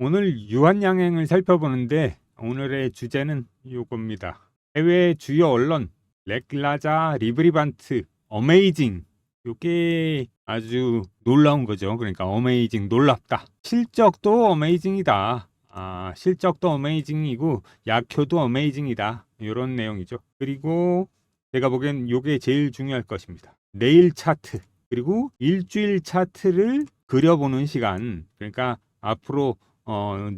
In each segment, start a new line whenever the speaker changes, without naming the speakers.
오늘 유한양행을 살펴보는데 오늘의 주제는 요겁니다. 해외 주요 언론 렉라자, 리브리반트, 어메이징, 요게 아주 놀라운 거죠. 그러니까 어메이징, 놀랍다. 실적도 어메이징이다. 실적도 어메이징이고 약효도 어메이징이다. 이런 내용이죠. 그리고 제가 보기엔 요게 제일 중요할 것입니다. 내일 차트 그리고 일주일 차트를 그려보는 시간. 그러니까 앞으로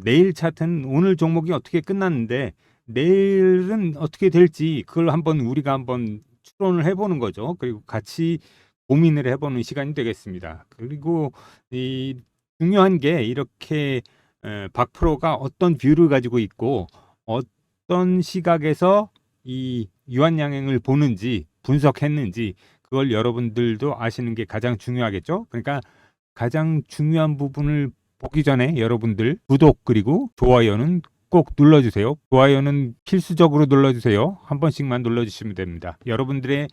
내일 차트는 오늘 종목이 어떻게 끝났는데 내일은 어떻게 될지 그걸 우리가 한번 추론을 해보는 거죠. 그리고 같이 고민을 해보는 시간이 되겠습니다. 그리고 이 중요한 게 이렇게 박 프로가 어떤 뷰를 가지고 있고 어떤 시각에서 이 유한양행을 보는지 분석했는지 그걸 여러분들도 아시는 게 가장 중요하겠죠. 그러니까 가장 중요한 부분을 보기 전에 여러분들 구독 그리고 좋아요는 꼭 눌러주세요. 좋아요는 필수적으로 눌러주세요. 한 번씩만 눌러주시면 됩니다. 여러분들의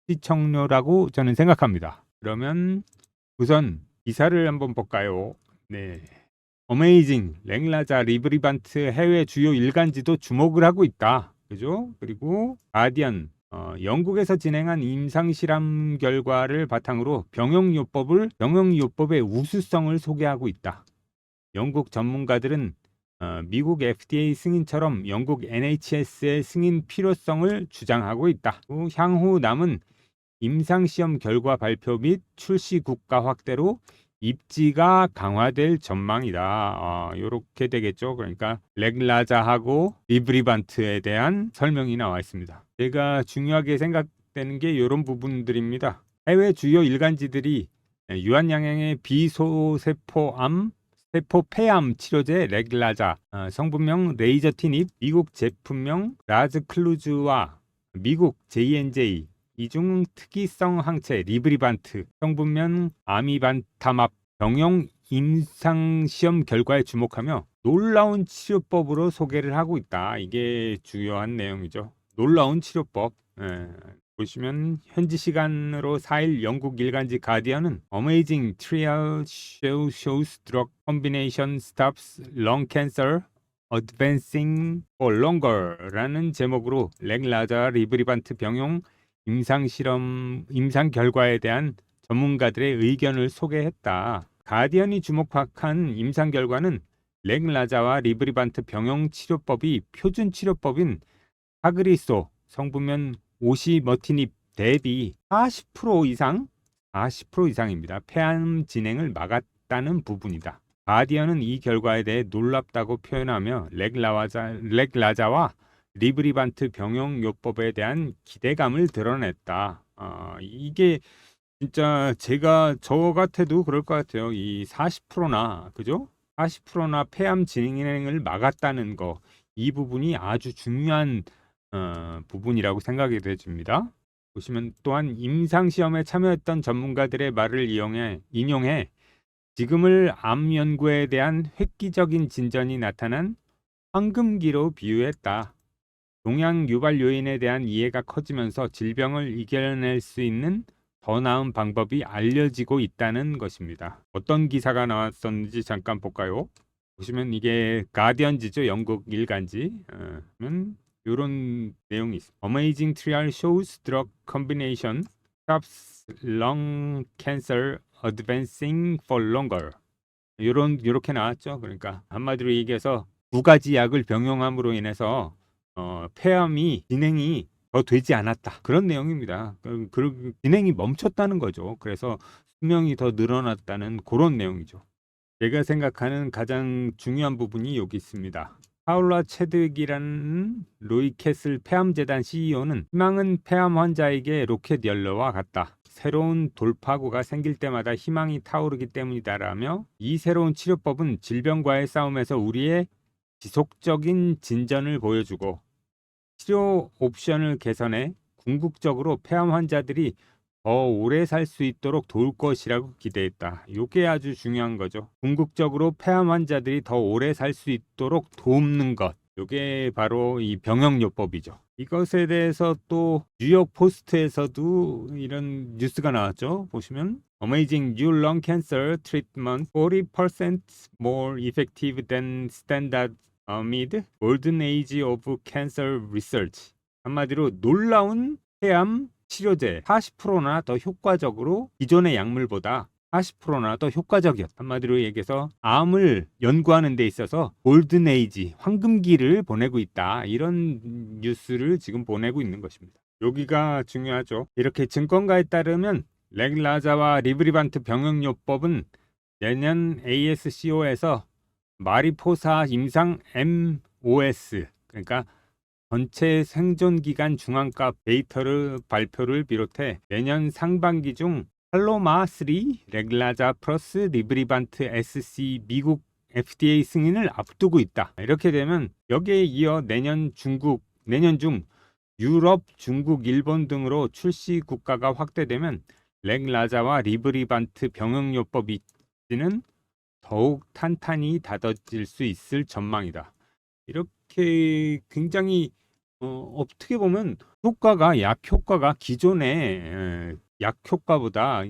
시청료라고 저는 생각합니다. 그러면 우선 기사를 한번 볼까요? 네. 어메이징, 랭라자, 리브리반트 해외 주요 일간지도 주목을 하고 있다. 그죠? 그리고 가디언, 영국에서 진행한 임상실험 결과를 바탕으로 병용요법의 우수성을 소개하고 있다. 영국 전문가들은 미국 FDA 승인처럼 영국 NHS의 승인 필요성을 주장하고 있다. 향후 남은 임상시험 결과 발표 및 출시 국가 확대로 입지가 강화될 전망이다. 이렇게 되겠죠. 그러니까 렉라자하고 리브리반트에 대한 설명이 나와 있습니다. 제가 중요하게 생각되는 게 이런 부분들입니다. 해외 주요 일간지들이 유한양행의 비소세포암 세포 폐암 치료제 렉라자, 성분명 레이저티닙, 미국 제품명 라즈클루즈와 미국 J&J, 이중 특이성 항체 리브리반트, 성분명 아미반타맙 병용 임상시험 결과에 주목하며 놀라운 치료법으로 소개를 하고 있다. 이게 주요한 내용이죠. 놀라운 치료법. 보시면 현지 시간으로 4일 영국 일간지 가디언은 Amazing Trial Shows Drug Combination Stops Lung Cancer Advancing for Longer 라는 제목으로 렉라자 리브리반트 병용 임상 결과에 대한 전문가들의 의견을 소개했다. 가디언이 주목한 임상 결과는 렉라자와 리브리반트 병용 치료법이 표준 치료법인 파그리소 성분면 오시머티닙 대비 40% 이상입니다. 폐암 진행을 막았다는 부분이다. 가디언은 이 결과에 대해 놀랍다고 표현하며 렉라자와 리브리반트 병용 요법에 대한 기대감을 드러냈다. 이게 진짜 저 같아도 그럴 것 같아요. 이 40%나 그죠? 40%나 폐암 진행을 막았다는 거, 이 부분이 아주 중요한 부분이라고 생각이 되집니다. 보시면 또한 임상시험에 참여했던 전문가들의 말을 인용해 지금을 암 연구에 대한 획기적인 진전이 나타난 황금기로 비유했다. 동양 유발 요인에 대한 이해가 커지면서 질병을 이겨낼 수 있는 더 나은 방법이 알려지고 있다는 것입니다. 어떤 기사가 나왔었는지 잠깐 볼까요? 보시면 이게 가디언지죠. 영국 일간지. 이런 내용이 있습니다. Amazing trial shows drug combination stops lung cancer advancing for longer. 이렇게 나왔죠. 그러니까 한마디로 얘기해서 두 가지 약을 병용함으로 인해서 폐암이 진행이 더 되지 않았다. 그런 내용입니다. 진행이 멈췄다는 거죠. 그래서 수명이 더 늘어났다는 그런 내용이죠. 제가 생각하는 가장 중요한 부분이 여기 있습니다. 파울라 체드기라는 로이캐슬 폐암재단 CEO는 희망은 폐암 환자에게 로켓 연료와 같다. 새로운 돌파구가 생길 때마다 희망이 타오르기 때문이다라며 이 새로운 치료법은 질병과의 싸움에서 우리의 지속적인 진전을 보여주고 치료 옵션을 개선해 궁극적으로 폐암 환자들이 더 오래 살 수 있도록 도울 것이라고 기대했다. 이게 아주 중요한 거죠. 궁극적으로 폐암 환자들이 더 오래 살 수 있도록 돕는 것. 이게 바로 이 병용요법이죠. 이것에 대해서 또 뉴욕 포스트에서도 이런 뉴스가 나왔죠. 보시면 Amazing new lung cancer treatment 40% more effective than standard amid golden age of cancer research. 한마디로 놀라운 폐암 치료제 40%나 더 효과적으로 기존의 약물보다 40%나 더 효과적이었다. 한마디로 얘기해서 암을 연구하는 데 있어서 골든 에이지, 황금기를 보내고 있다. 이런 뉴스를 지금 보내고 있는 것입니다. 여기가 중요하죠. 이렇게 증권가에 따르면 렉라자와 리브리반트 병역요법은 내년 ASCO에서 마리포사 임상 MOS, 그러니까 전체 생존기간 중앙값 데이터를 발표를 비롯해 내년 상반기 중 팔로마 3, 렉라자 플러스 리브리반트 SC 미국 FDA 승인을 앞두고 있다. 이렇게 되면 여기에 이어 내년 중 유럽, 중국, 일본 등으로 출시 국가가 확대되면 렉라자와 리브리반트 병역요법 입지는 더욱 탄탄히 닫아질 수 있을 전망이다. 이렇게 굉장히 어떻게 보면 약 효과가 기존의 약 효과보다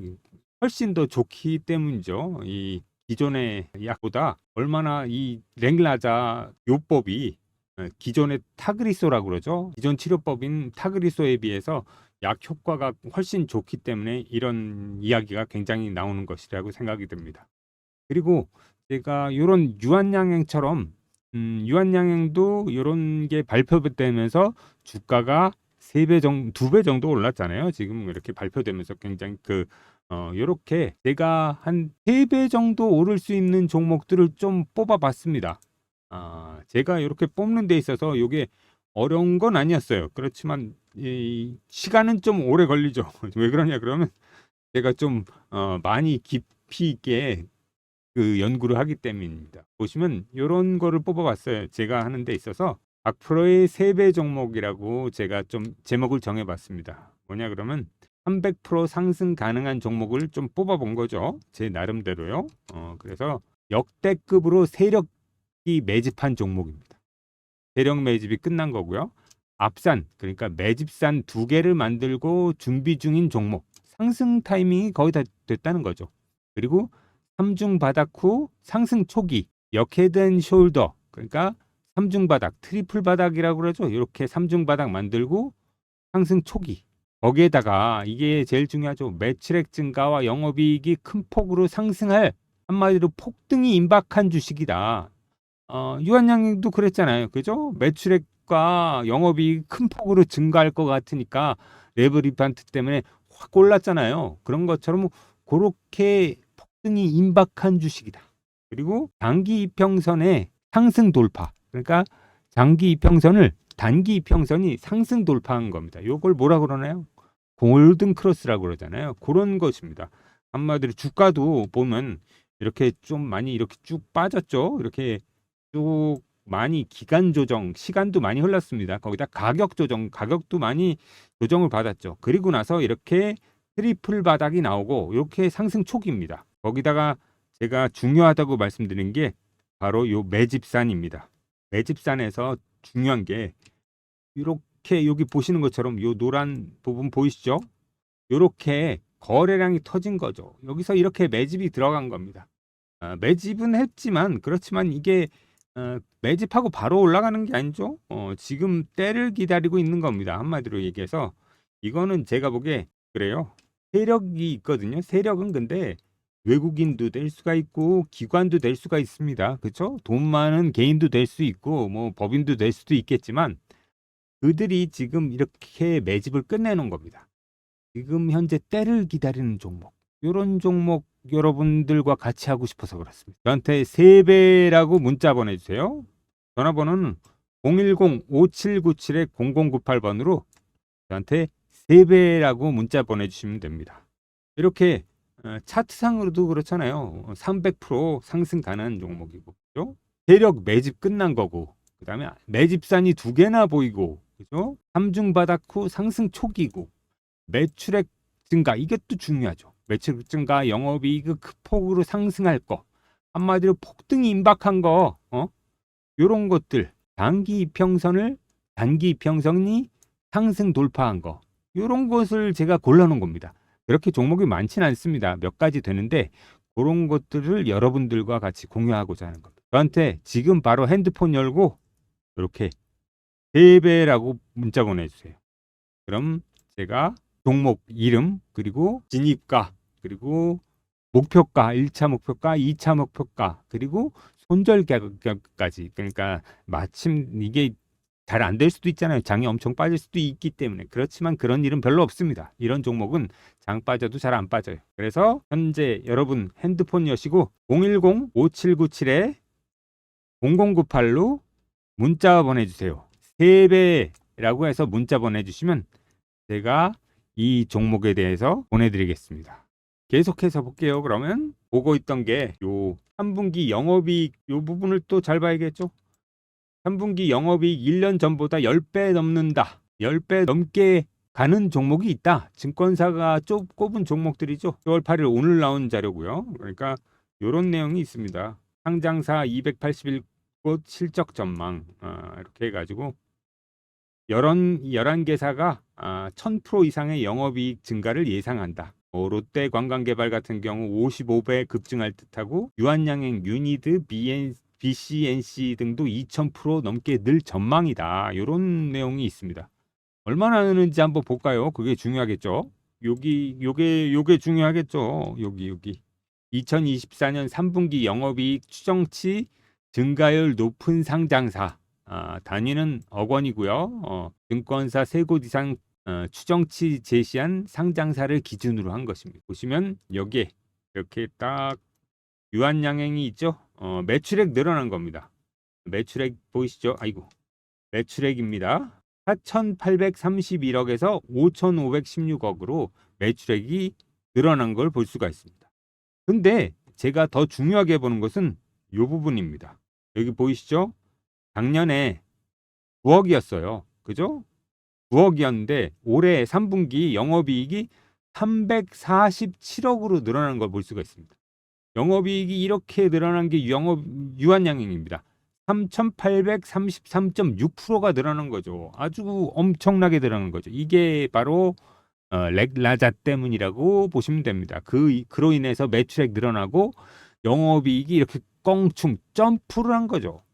훨씬 더 좋기 때문이죠. 이 기존의 약보다 얼마나 이 렉라자 요법이 기존의 타그리소라고 그러죠. 기존 치료법인 타그리소에 비해서 약 효과가 훨씬 좋기 때문에 이런 이야기가 굉장히 나오는 것이라고 생각이 듭니다. 그리고 제가 이런 유한양행처럼 유한양행도 이런 게 발표되면서 주가가 2배 정도 올랐잖아요. 지금 이렇게 발표되면서 굉장히 요렇게 제가 한 3배 정도 오를 수 있는 종목들을 좀 뽑아봤습니다. 제가 이렇게 뽑는 데 있어서 이게 어려운 건 아니었어요. 그렇지만 이 시간은 좀 오래 걸리죠. 왜 그러냐 그러면 제가 좀 많이 깊이 있게 연구를 하기 때문입니다. 보시면 이런 거를 뽑아봤어요. 제가 하는 데 있어서 악프로의 3배 종목이라고 제가 좀 제목을 정해봤습니다. 뭐냐 그러면 300% 상승 가능한 종목을 좀 뽑아본 거죠. 제 나름대로요. 그래서 역대급으로 세력이 매집한 종목입니다. 세력 매집이 끝난 거고요. 앞산, 그러니까 매집산 2개를 만들고 준비 중인 종목. 상승 타이밍이 거의 다 됐다는 거죠. 그리고 3중 바닥 후 상승 초기 역헤드앤 숄더, 그러니까 3중 바닥, 트리플 바닥이라고 그러죠. 이렇게 3중 바닥 만들고 상승 초기. 거기에다가 이게 제일 중요하죠. 매출액 증가와 영업이익이 큰 폭으로 상승할, 한마디로 폭등이 임박한 주식이다. 유한양행도 그랬잖아요. 그죠? 매출액과 영업이익이 큰 폭으로 증가할 것 같으니까 레브리반트 때문에 확 올랐잖아요. 그런 것처럼 그렇게 폭등이 임박한 주식이다. 그리고 장기 이평선의 상승 돌파. 그러니까 장기 이평선을 단기 이평선이 상승 돌파한 겁니다. 이걸 뭐라 그러나요? 골든 크로스라고 그러잖아요. 그런 것입니다. 한마디로 주가도 보면 이렇게 좀 많이 이렇게 쭉 빠졌죠. 이렇게 쭉 많이 기간 조정, 시간도 많이 흘렀습니다. 거기다 가격 조정, 가격도 많이 조정을 받았죠. 그리고 나서 이렇게 트리플 바닥이 나오고 이렇게 상승 초기입니다. 거기다가 제가 중요하다고 말씀드린 게 바로 요 매집산입니다. 매집산에서 중요한 게 이렇게 여기 보시는 것처럼 요 노란 부분 보이시죠? 이렇게 거래량이 터진 거죠. 여기서 이렇게 매집이 들어간 겁니다. 매집은 했지만 그렇지만 이게 매집하고 바로 올라가는 게 아니죠. 지금 때를 기다리고 있는 겁니다. 한마디로 얘기해서 이거는 제가 보기에 그래요. 세력이 있거든요. 세력은 근데 외국인도 될 수가 있고 기관도 될 수가 있습니다. 그렇죠? 돈 많은 개인도 될 수 있고 뭐 법인도 될 수도 있겠지만 그들이 지금 이렇게 매집을 끝내놓은 겁니다. 지금 현재 때를 기다리는 종목. 이런 종목 여러분들과 같이 하고 싶어서 그렇습니다. 저한테 3배라고 문자 보내주세요. 전화번호는 010-5797-0098번으로 저한테 3배라고 문자 보내주시면 됩니다. 이렇게 차트상으로도 그렇잖아요. 300% 상승 가능한 종목이고, 그죠? 세력 매집 끝난 거고, 그 다음에 매집산이 2개나 보이고, 그죠? 3중 바닥 후 상승 초기고, 매출액 증가, 이것도 중요하죠. 매출액 증가, 영업이익 큰 폭으로 상승할 거, 한마디로 폭등이 임박한 거, 이런 것들, 단기 이평선이 상승 돌파한 거 이런 것을 제가 골라놓은 겁니다. 그렇게 종목이 많지는 않습니다. 몇 가지 되는데 그런 것들을 여러분들과 같이 공유하고자 하는 겁니다. 저한테 지금 바로 핸드폰 열고 이렇게 3배라고 문자 보내주세요. 그럼 제가 종목 이름 그리고 진입가 그리고 목표가 1차 목표가 2차 목표가 그리고 손절 가격까지 그러니까 마침 이게 잘 안 될 수도 있잖아요. 장이 엄청 빠질 수도 있기 때문에. 그렇지만 그런 일은 별로 없습니다. 이런 종목은 장 빠져도 잘 안 빠져요. 그래서 현재 여러분 핸드폰 여시고 010-5797-0098로 문자 보내주세요. 3배라고 해서 문자 보내주시면 제가 이 종목에 대해서 보내드리겠습니다. 계속해서 볼게요. 그러면 보고 있던 게 요 3분기 영업이익 요 부분을 또 잘 봐야겠죠. 3분기 영업이익 1년 전보다 10배 넘는다. 10배 넘게 가는 종목이 있다. 증권사가 꼽은 종목들이죠. 10월 8일 오늘 나온 자료고요. 그러니까 이런 내용이 있습니다. 상장사 281곳 실적 전망 이렇게 해가지고 11개사가 1000% 이상의 영업이익 증가를 예상한다. 롯데 관광개발 같은 경우 55배 급증할 듯하고 유한양행, 유니드, BCNC 등도 2000% 넘게 늘 전망이다. 이런 내용이 있습니다. 얼마나 하는지 한번 볼까요? 그게 중요하겠죠. 요게 중요하겠죠. 여기 2024년 3분기 영업이익 추정치 증가율 높은 상장사 단위는 억 원이고요. 증권사 3곳 이상 추정치 제시한 상장사를 기준으로 한 것입니다. 보시면 여기에 이렇게 딱 유한양행이 있죠. 매출액 늘어난 겁니다. 매출액 보이시죠? 아이고 매출액입니다. 4,831억에서 5,516억으로 매출액이 늘어난 걸 볼 수가 있습니다. 근데 제가 더 중요하게 보는 것은 이 부분입니다. 여기 보이시죠? 작년에 9억이었어요. 그죠? 9억이었는데 올해 3분기 영업이익이 347억으로 늘어난 걸 볼 수가 있습니다. 영업이익이 이렇게 늘어난 게 유한양행입니다. 3,833.6%가 늘어난 거죠. 아주 엄청나게 늘어난 거죠. 이게 바로 렉라자 때문이라고 보시면 됩니다. 그로 인해서 매출액 늘어나고 영업이익이 이렇게 껑충 점프를 한 거죠.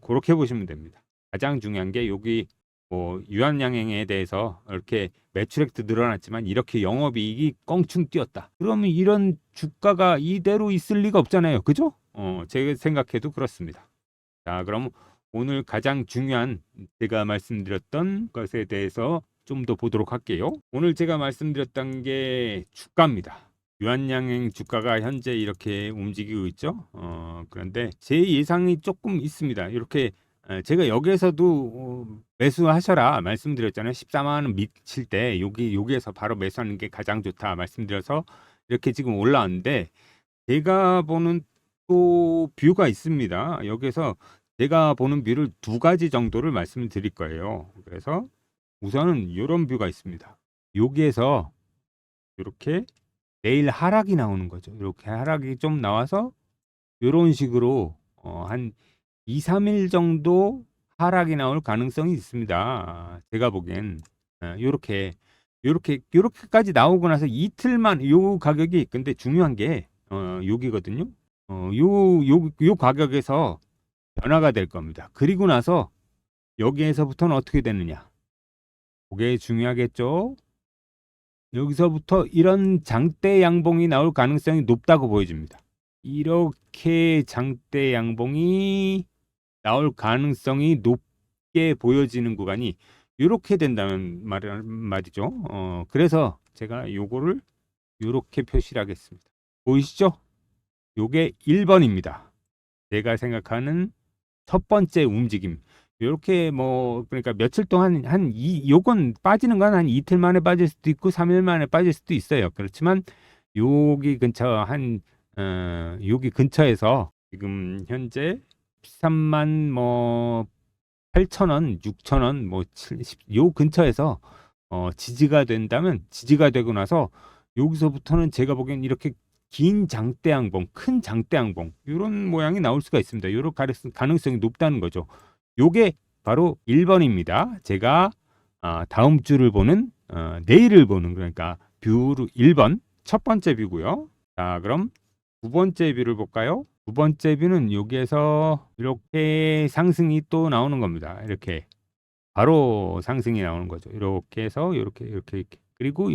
그렇게 보시면 됩니다. 가장 중요한 게 여기 유한양행에 대해서 이렇게 매출액도 늘어났지만 이렇게 영업이익이 껑충 뛰었다. 그러면 이런 주가가 이대로 있을 리가 없잖아요. 그죠? 제가 생각해도 그렇습니다. 자, 그럼 오늘 가장 중요한 제가 말씀드렸던 것에 대해서 좀 더 보도록 할게요. 오늘 제가 말씀드렸던 게 주가입니다. 유한양행 주가가 현재 이렇게 움직이고 있죠. 그런데 제 예상이 조금 있습니다. 이렇게 제가 여기에서도 매수하셔라 말씀드렸잖아요. 14만 원 미칠 때 여기에서 바로 매수하는 게 가장 좋다 말씀드려서 이렇게 지금 올라왔는데 제가 보는 또 뷰가 있습니다. 여기서 제가 보는 뷰를 2가지 정도를 말씀드릴 거예요. 그래서 우선은 이런 뷰가 있습니다. 여기에서 이렇게 내일 하락이 나오는 거죠. 이렇게 하락이 좀 나와서 이런 식으로 한 2, 3일 정도 하락이 나올 가능성이 있습니다. 제가 보기엔 요렇게까지 나오고 나서 이틀만 요 가격이 근데 중요한 게 여기거든요. 요 가격에서 변화가 될 겁니다. 그리고 나서 여기에서부터는 어떻게 되느냐? 그게 중요하겠죠. 여기서부터 이런 장대 양봉이 나올 가능성이 높다고 보여집니다. 이렇게 장대 양봉이 나올 가능성이 높게 보여지는 구간이 이렇게 된다는 말이죠. 그래서 제가 요거를 이렇게 표시를 하겠습니다. 보이시죠? 요게 1번입니다. 제가 생각하는 첫 번째 움직임. 이렇게 그러니까 며칠 동안 요건 빠지는 건 한 이틀 만에 빠질 수도 있고 3일 만에 빠질 수도 있어요. 그렇지만 여기 근처에서 지금 현재 13만 8,000원, 6,000원, 요 근처에서 지지가 된다면 지지가 되고 나서 여기서부터는 제가 보기엔 이렇게 긴 장대양봉, 큰 장대양봉 이런 모양이 나올 수가 있습니다. 이런 가능성이 높다는 거죠. 요게 바로 1번입니다. 제가 다음 주를 보는 내일을 보는 그러니까 뷰로 1번 첫 번째 뷰고요. 자, 그럼 두 번째 뷰를 볼까요? 두 번째 뷰는 여기에서 이렇게 상승이 또 나오는 겁니다. 이렇게 바로 상승이 나오는 거죠. 이렇게 해서 이렇게 그리고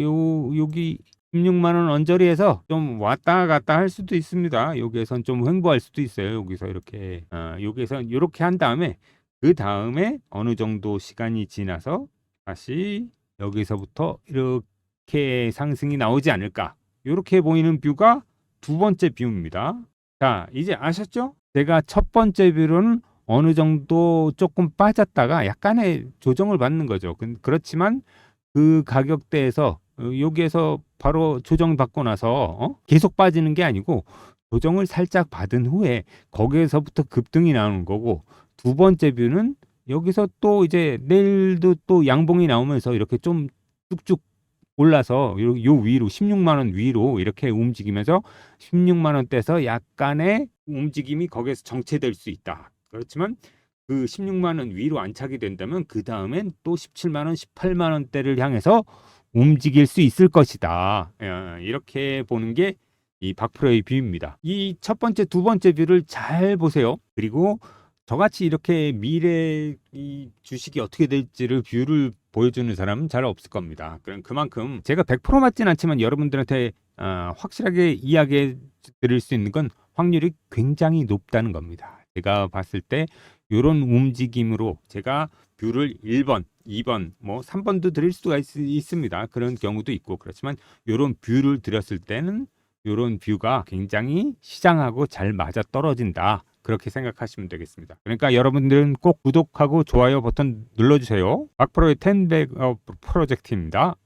여기 16만 원 언저리에서 좀 왔다 갔다 할 수도 있습니다. 여기에선 좀 횡보할 수도 있어요. 여기서 이렇게 여기에서 이렇게 한 다음에 그 다음에 어느 정도 시간이 지나서 다시 여기서부터 이렇게 상승이 나오지 않을까. 이렇게 보이는 뷰가 두 번째 뷰입니다. 자, 이제 아셨죠? 제가 첫 번째 뷰로는 어느 정도 조금 빠졌다가 약간의 조정을 받는 거죠. 그렇지만 그 가격대에서 여기에서 바로 조정받고 나서 계속 빠지는 게 아니고 조정을 살짝 받은 후에 거기에서부터 급등이 나오는 거고, 두 번째 뷰는 여기서 또 이제 내일도 또 양봉이 나오면서 이렇게 좀 쭉쭉 올라서 요 위로 16만 원 위로 이렇게 움직이면서 16만 원대에서 약간의 움직임이 거기에서 정체될 수 있다. 그렇지만 그 16만 원 위로 안착이 된다면 그 다음엔 또 17만 원, 18만 원대를 향해서 움직일 수 있을 것이다. 이렇게 보는 게 이 박프로의 뷰입니다. 이 첫 번째, 두 번째 뷰를 잘 보세요. 그리고 저같이 이렇게 미래 이 주식이 어떻게 될지를 뷰를 보여주는 사람은 잘 없을 겁니다. 그만큼 제가 100% 맞진 않지만 여러분들한테 확실하게 이야기해 드릴 수 있는 건 확률이 굉장히 높다는 겁니다. 제가 봤을 때 이런 움직임으로 제가 뷰를 1번, 2번, 뭐 3번도 드릴 수가 있습니다. 그런 경우도 있고, 그렇지만 이런 뷰를 드렸을 때는 이런 뷰가 굉장히 시장하고 잘 맞아 떨어진다. 그렇게 생각하시면 되겠습니다. 그러니까 여러분들은 꼭 구독하고 좋아요 버튼 눌러주세요. 박프로의 10백 프로젝트입니다.